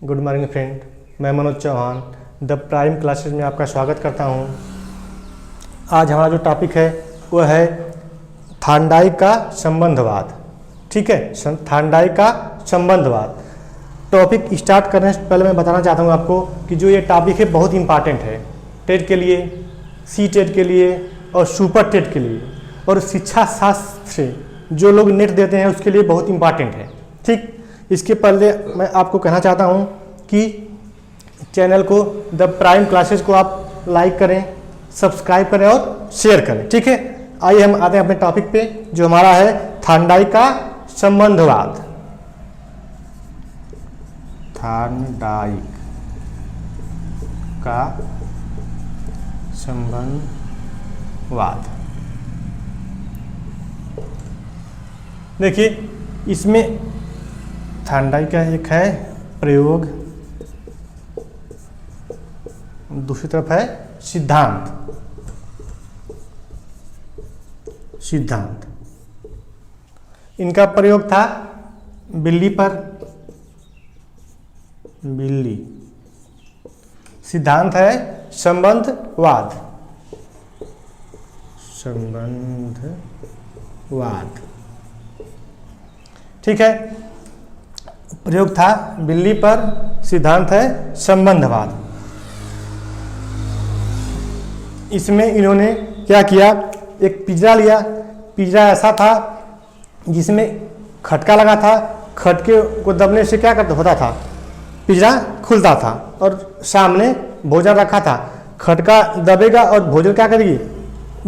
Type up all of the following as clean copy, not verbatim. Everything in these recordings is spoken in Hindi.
गुड मॉर्निंग फ्रेंड, मैं Manoj Chauhan the prime classes में आपका स्वागत करता हूं। आज हमारा जो टॉपिक है वो है थार्नडाइक का संबंधवाद। ठीक है, थार्नडाइक का संबंधवाद। टॉपिक स्टार्ट करने से पहले मैं बताना चाहता हूं आपको कि जो ये टॉपिक है बहुत इंपॉर्टेंट है टेट के लिए, सी टेट के लिए और सुपर टेट के लिए, और शिक्षा शास्त्र से जो लोग नेट देते हैं उसके लिए बहुत इंपॉर्टेंट है। ठीक, इसके पहले मैं आपको कहना चाहता हूं कि चैनल को द प्राइम क्लासेस को आप लाइक करें, सब्सक्राइब करें और शेयर करें। ठीक है, आइए हम आते हैं अपने टॉपिक पे जो हमारा है थार्नडाइक का संबंधवाद। थार्नडाइक का संबंधवाद। देखिए, इसमें थार्नडाइक का एक है प्रयोग, दूसरी तरफ है सिद्धांत। सिद्धांत इनका प्रयोग था बिल्ली पर। बिल्ली। सिद्धांत है संबंधवाद। संबंधवाद। ठीक है, प्रयोग था बिल्ली पर, सिद्धांत है संबंधवाद। इसमें इन्होंने क्या किया, एक पिंजरा लिया। पिंजरा ऐसा था जिसमें खटका लगा था। खटके को दबने से क्या करता होता था, पिंजरा खुलता था और सामने भोजन रखा था। खटका दबेगा और भोजन क्या करेगी,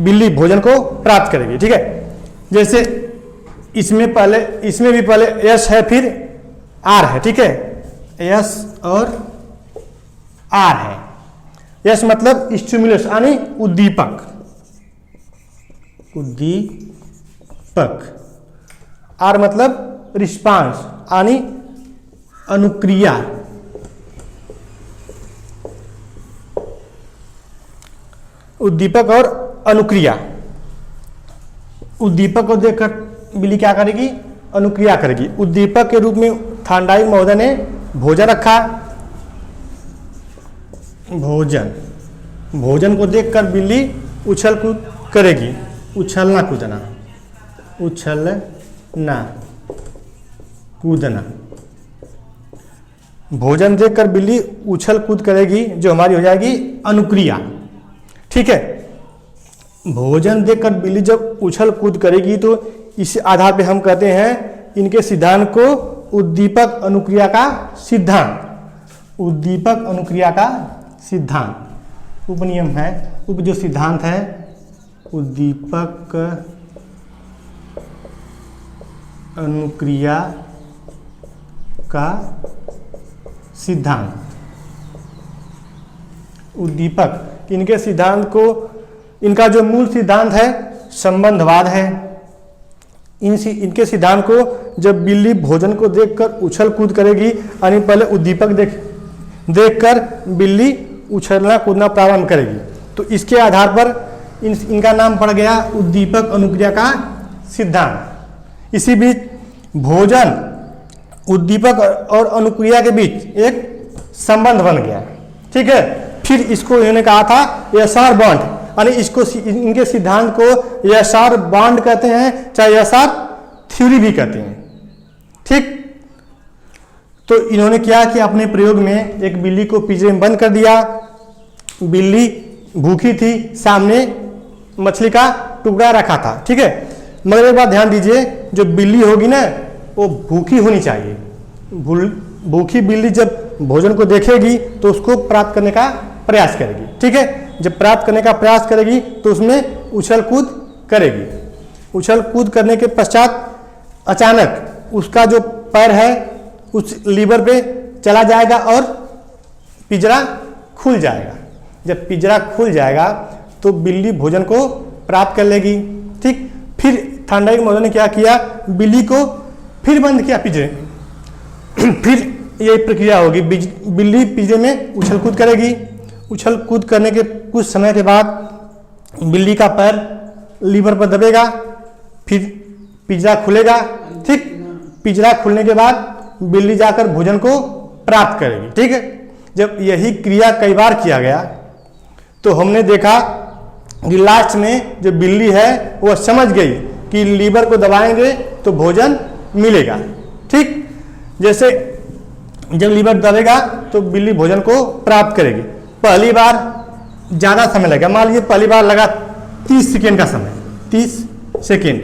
बिल्ली भोजन को प्राप्त करेगी। ठीक है, जैसे इसमें भी पहले यस है फिर आर है। ठीक है, यस और आर है। यस मतलब स्टिमुलस यानी उद्दीपक। उद्दीपक। आर मतलब रिस्पांस यानी अनुक्रिया। उद्दीपक और अनुक्रिया। उद्दीपक को देखकर बिल्ली क्या करेगी, अनुक्रिया करेगी। उद्दीपक के रूप में थार्नडाइक महोदय ने भोजन रखा। भोजन को देखकर बिल्ली उछल कूद करेगी। उछलना कूदना। उछलना कूदना। भोजन देखकर बिल्ली उछल कूद करेगी, जो हमारी हो जाएगी अनुक्रिया। ठीक है, भोजन देखकर बिल्ली जब उछल कूद करेगी तो इस आधार पे हम कहते हैं इनके सिद्धांत को उद्दीपक अनुक्रिया का सिद्धांत। उद्दीपक अनुक्रिया का सिद्धांत। उपनियम है, उप जो सिद्धांत है उद्दीपक अनुक्रिया का सिद्धांत। उद्दीपक, इनके सिद्धांत को, इनका जो मूल सिद्धांत है संबंधवाद है। इनके सिद्धांत को जब बिल्ली भोजन को देखकर उछल कूद करेगी, यानी पहले उद्दीपक देखकर बिल्ली उछलना कूदना प्रारंभ करेगी, तो इसके आधार पर इनका नाम पड़ गया उद्दीपक अनुक्रिया का सिद्धांत। इसी बीच भोजन, उद्दीपक और अनुक्रिया के बीच एक संबंध बन गया। ठीक है, फिर इसको इन्होंने कहा था एसआर बॉन्ड, यानी इसको, इनके सिद्धांत को एसआर बॉन्ड कहते हैं, चाहे एसआर थ्योरी भी कहते हैं। ठीक, तो इन्होंने क्या किया, अपने प्रयोग में एक बिल्ली को पिंजरे में बंद कर दिया। बिल्ली भूखी थी, सामने मछली का टुकड़ा रखा था। ठीक है, मगर एक बात ध्यान दीजिए, जो बिल्ली होगी ना वो भूखी होनी चाहिए। भूखी बिल्ली जब भोजन को देखेगी तो उसको प्राप्त करने का प्रयास करेगी। ठीक है, जब प्राप्त करने का प्रयास करेगी तो उसमें उछल कूद करेगी। उछल कूद करने के पश्चात अचानक उसका जो पैर है उस लीवर पे चला जाएगा और पिंजरा खुल जाएगा। जब पिंजरा खुल जाएगा तो बिल्ली भोजन को प्राप्त कर लेगी। ठीक, फिर थार्नडाइक महोदय ने क्या किया, बिल्ली को फिर बंद किया पिंजरे में। फिर यही प्रक्रिया होगी, बिल्ली पिंजरे में उछल कूद करेगी। उछल कूद करने के कुछ समय के बाद बिल्ली का पैर लीवर पर दबेगा, फिर पिंजरा खुलेगा। ठीक, पिंजरा खुलने के बाद बिल्ली जाकर भोजन को प्राप्त करेगी। ठीक है, जब यही क्रिया कई बार किया गया तो हमने देखा कि लास्ट में जो बिल्ली है वह समझ गई कि लीवर को दबाएंगे तो भोजन मिलेगा। ठीक, जैसे जब लीवर दबेगा तो बिल्ली भोजन को प्राप्त करेगी। पहली बार ज़्यादा समय लगेगा, मान लीजिए पहली बार लगा 30 सेकेंड का समय, 30 सेकेंड,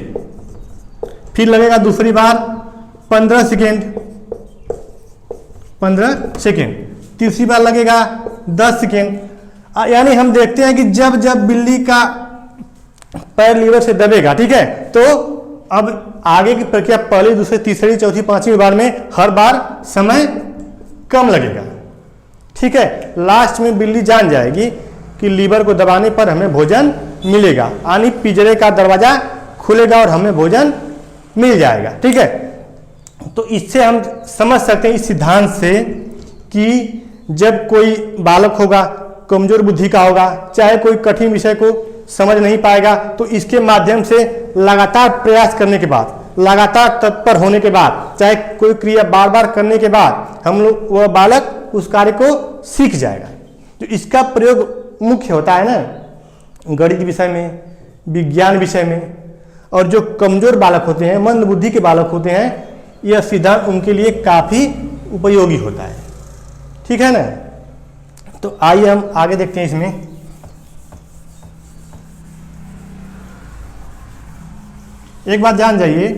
फिर लगेगा दूसरी बार 15 सेकेंड, 15 सेकेंड, तीसरी बार लगेगा 10 सेकेंड। यानी हम देखते हैं कि जब जब बिल्ली का पैर लीवर से दबेगा, ठीक है, तो अब आगे की प्रक्रिया पहली, दूसरी, तीसरी, चौथी, पांचवी बार में हर बार समय कम लगेगा। ठीक है, लास्ट में बिल्ली जान जाएगी कि लीवर को दबाने पर हमें भोजन मिलेगा, यानी पिंजरे का दरवाजा खुलेगा और हमें भोजन मिल जाएगा। ठीक है, तो इससे हम समझ सकते हैं इस सिद्धांत से कि जब कोई बालक होगा, कमजोर बुद्धि का होगा, चाहे कोई कठिन विषय को समझ नहीं पाएगा, तो इसके माध्यम से लगातार प्रयास करने के बाद, लगातार तत्पर होने के बाद, चाहे कोई क्रिया बार बार करने के बाद हम लोग वह बालक उस कार्य को सीख जाएगा। तो इसका प्रयोग मुख्य होता है ना गणित विषय में, विज्ञान विषय में, और जो कमजोर बालक होते हैं, मंद बुद्धि के बालक होते हैं, यह सिद्धांत उनके लिए काफ़ी उपयोगी होता है। ठीक है ना, तो आइए हम आगे देखते हैं। इसमें एक बात जान जाइए,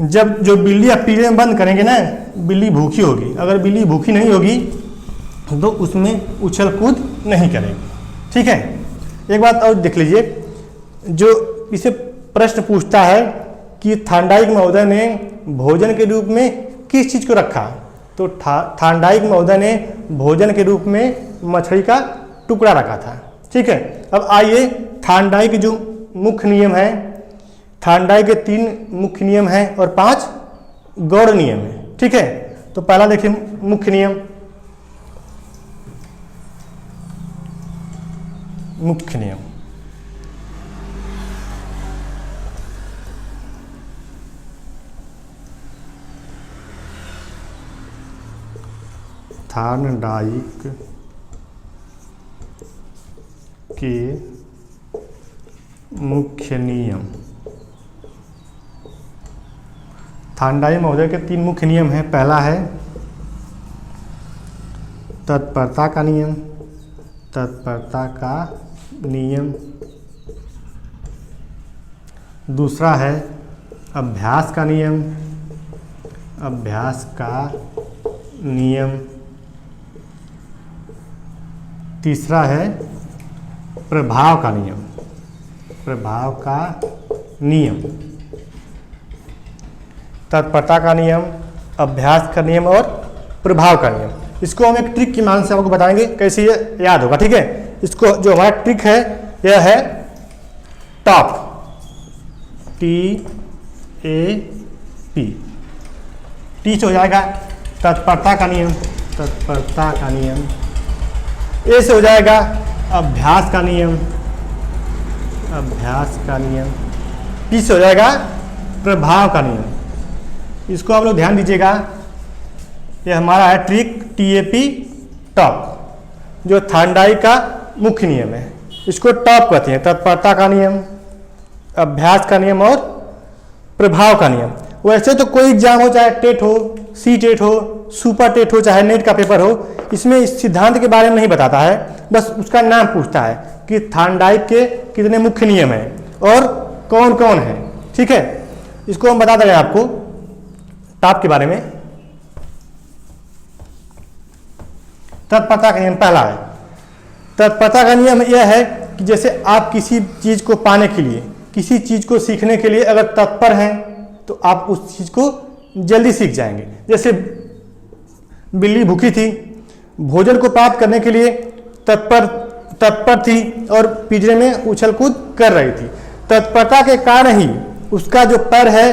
जब जो बिल्ली आप पिंजरे में बंद करेंगे ना, बिल्ली भूखी होगी। अगर बिल्ली भूखी नहीं होगी तो उसमें उछल कूद नहीं करेगी। ठीक है, एक बात और देख लीजिए, जो इसे प्रश्न पूछता है कि थांडाइक महोदय ने भोजन के रूप में किस चीज़ को रखा, तो थांडाइक महोदय ने भोजन के रूप में मछली का टुकड़ा रखा था। ठीक है, अब आइए थांडाइक के जो मुख्य नियम है, थांडाइक के 3 मुख्य नियम हैं और 5 गौड़ नियम है। ठीक है, तो पहला देखिए मुख्य नियम। मुख्य नियम थार्नडाइक के मुख्य नियम। थार्नडाइक महोदय के 3 मुख्य नियम हैं। पहला है तत्परता का नियम, तत्परता का नियम। दूसरा है अभ्यास का नियम, अभ्यास का नियम। तीसरा है प्रभाव का नियम, प्रभाव का नियम। तत्परता का नियम, अभ्यास का नियम और प्रभाव का नियम। इसको हम एक ट्रिक की मान से आपको बताएंगे कैसे ये याद होगा। ठीक है, इसको जो हमारा ट्रिक है यह है टॉप, TAP। टी से हो जाएगा तत्परता का नियम, तत्परता का नियम। ए से हो जाएगा अभ्यास का नियम, अभ्यास का नियम। पी से हो जाएगा प्रभाव का नियम। इसको आप लोग ध्यान दीजिएगा, ये हमारा है ट्रिक TAP टॉप, जो थार्नडाइक का मुख्य नियम है। इसको टॉप कहते हैं, तत्परता का नियम, अभ्यास का नियम और प्रभाव का नियम। वैसे तो कोई एग्जाम हो, चाहे टेट हो, CTET हो, सुपर टेट हो, चाहे नेट का पेपर हो, इसमें इस सिद्धांत के बारे में नहीं बताता है, बस उसका नाम पूछता है कि थार्नडाइक के कितने मुख्य नियम हैं और कौन कौन है। ठीक है, इसको हम बता देंगे आपको टॉप के बारे में। तत्परता का नियम पहला है। तत्परता का नियम यह है कि जैसे आप किसी चीज़ को पाने के लिए, किसी चीज़ को सीखने के लिए अगर तत्पर हैं तो आप उस चीज़ को जल्दी सीख जाएंगे। जैसे बिल्ली भूखी थी, भोजन को प्राप्त करने के लिए तत्पर थी और पिंजरे में उछल कूद कर रही थी। तत्परता के कारण ही उसका जो पैर है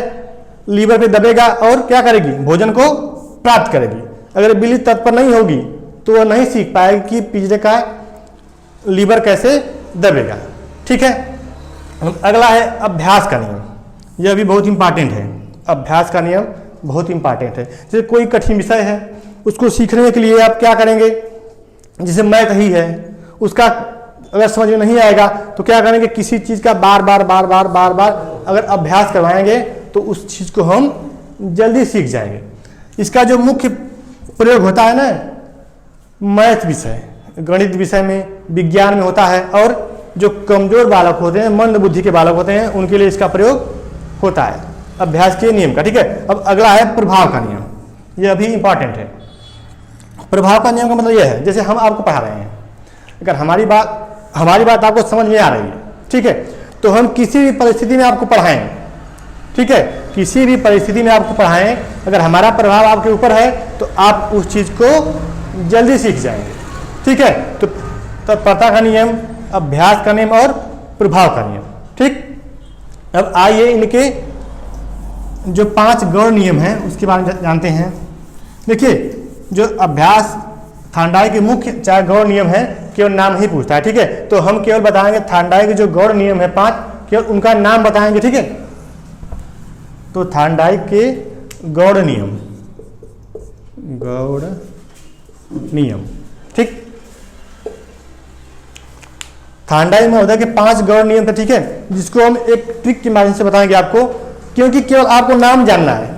लीवर पे दबेगा और क्या करेगी, भोजन को प्राप्त करेगी। अगर बिल्ली तत्पर नहीं होगी तो वह नहीं सीख पाएगी कि पिंजरे का लीवर कैसे दबेगा। ठीक है, अगला है अभ्यास का नियम। यह भी बहुत इंपॉर्टेंट है, अभ्यास का नियम बहुत इंपॉर्टेंट है। जैसे कोई कठिन विषय है, उसको सीखने के लिए आप क्या करेंगे, जैसे मैथ ही है, उसका अगर समझ में नहीं आएगा तो क्या करेंगे, किसी चीज़ का बार बार अगर अभ्यास करवाएंगे तो उस चीज़ को हम जल्दी सीख जाएंगे। इसका जो मुख्य प्रयोग होता है ना, मैथ विषय, गणित विषय में, विज्ञान में होता है, और जो कमजोर बालक होते हैं, मंद बुद्धि के बालक होते हैं, उनके लिए इसका प्रयोग होता है अभ्यास के नियम का। ठीक है, अब अगला है प्रभाव का नियम, यह भी इंपॉर्टेंट है। प्रभाव का नियम का मतलब यह है, जैसे हम आपको पढ़ा रहे हैं, अगर हमारी बात आपको समझ में आ रही है, ठीक है, तो हम किसी भी परिस्थिति में आपको पढ़ाएं, ठीक है, किसी भी परिस्थिति में आपको पढ़ाएं, अगर हमारा प्रभाव आपके ऊपर है तो आप उस चीज को जल्दी सीख जाएंगे। ठीक है, तो तत्परता का नियम, अभ्यास का नियम और प्रभाव का नियम। ठीक, अब आइए इनके जो 5 गौण नियम हैं उसके बारे में जानते हैं। देखिए, जो अभ्यास थांडाई के मुख्य 4 गौण नियम है, केवल नाम ही पूछता है। ठीक है, तो हम केवल बताएंगे थांडाई के जो गौण नियम है 5, केवल उनका नाम बताएंगे। ठीक है, तो थांडाई के गौण नियम, ठीक, थांडाई महोदय के 5 गौण नियम थे। ठीक है, जिसको हम एक ट्रिक के माध्यम से बताएंगे आपको, क्योंकि केवल आपको नाम जानना है,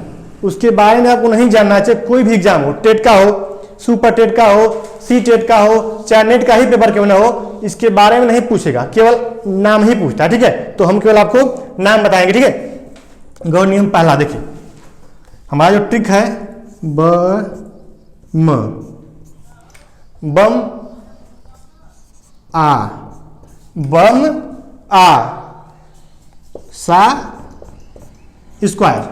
उसके बारे में आपको नहीं जानना है। चाहे कोई भी एग्जाम हो, टेट का हो, सुपर टेट का हो, सी टेट का हो, चाहे नेट का ही पेपर क्यों ना हो, इसके बारे में नहीं पूछेगा, केवल नाम ही पूछता है। ठीक है, तो हम केवल आपको नाम बताएंगे। ठीक है, गौण नियम पहला देखिए, हमारा जो ट्रिक है, बम आ सा स्क्वायर,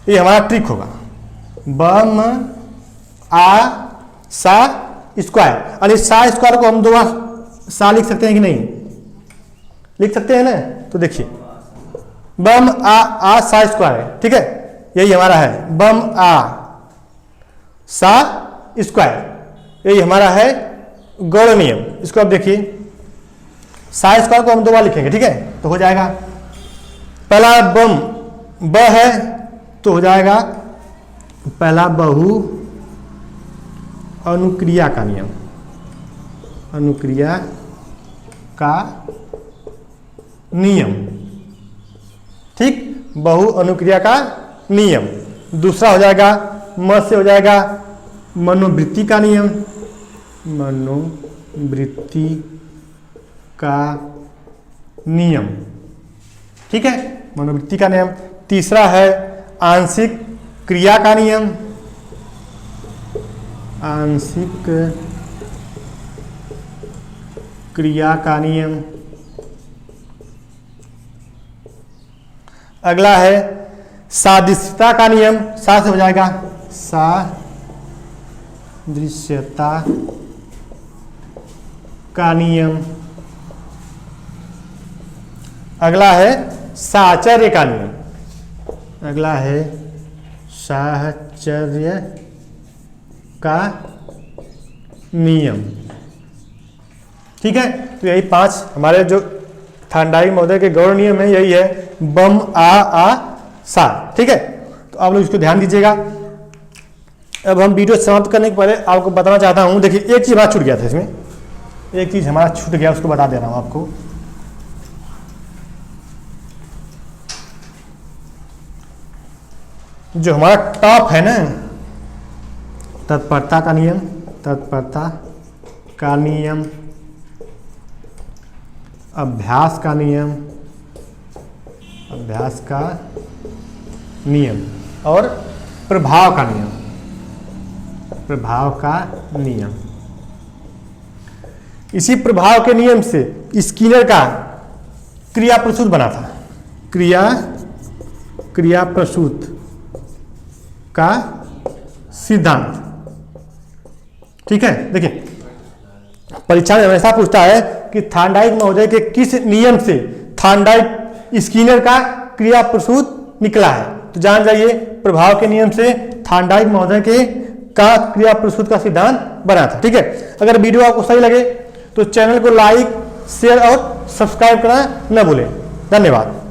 ये हमारा ट्रिक होगा। बम आ सा स्क्वायर, और इस सा स्क्वायर को हम 2 बार सा लिख सकते हैं कि नहीं, लिख सकते हैं ना। तो देखिए, बम आ सा स्क्वायर है। ठीक है, यही हमारा है, बम आ सा स्क्वायर, यही हमारा है गौण नियम। इसको अब देखिए, सा स्क्वायर को हम 2 बार लिखेंगे। ठीक है, तो हो जाएगा, पहला बम ब है तो हो जाएगा पहला बहु अनुक्रिया का नियम, अनुक्रिया का नियम। ठीक, बहु अनुक्रिया का नियम। दूसरा हो जाएगा, म से हो जाएगा मनोवृत्ति का नियम, मनोवृत्ति का नियम। ठीक है, मनोवृत्ति का नियम। तीसरा है आंशिक क्रिया का नियम, आंशिक क्रिया का नियम। अगला है सादृश्यता का नियम, सा से हो जाएगा सादृश्यता का नियम। अगला है साहचर्य का नियम, अगला है साहचर्य का नियम। ठीक है, तो यही 5 हमारे जो थांडाई महोदय के गौण नियम है, यही है बम आ सा। ठीक है, तो आप लोग इसको ध्यान दीजिएगा। अब हम वीडियो समाप्त करने के पहले आपको बताना चाहता हूं, देखिए एक चीज हमारा छूट गया था, इसमें एक चीज हमारा छूट गया, उसको बता दे रहा हूं आपको। जो हमारा टॉप है ना, तत्परता का नियम, तत्परता का नियम, अभ्यास का नियम, अभ्यास का नियम, और प्रभाव का नियम, प्रभाव का नियम। इसी प्रभाव के नियम से स्किनर का क्रिया प्रसूत बना था, क्रिया प्रसूत का सिद्धांत। ठीक है, देखिए परीक्षा में हमेशा पूछता है कि थांडाइक महोदय के किस नियम से थांडाइक स्किनर का क्रिया प्रसूत निकला है, तो जान जाइए प्रभाव के नियम से थांडाइक महोदय के का क्रिया प्रसूत का सिद्धांत बना था। ठीक है, अगर वीडियो आपको सही लगे तो चैनल को लाइक, शेयर और सब्सक्राइब करना न भूलें। धन्यवाद।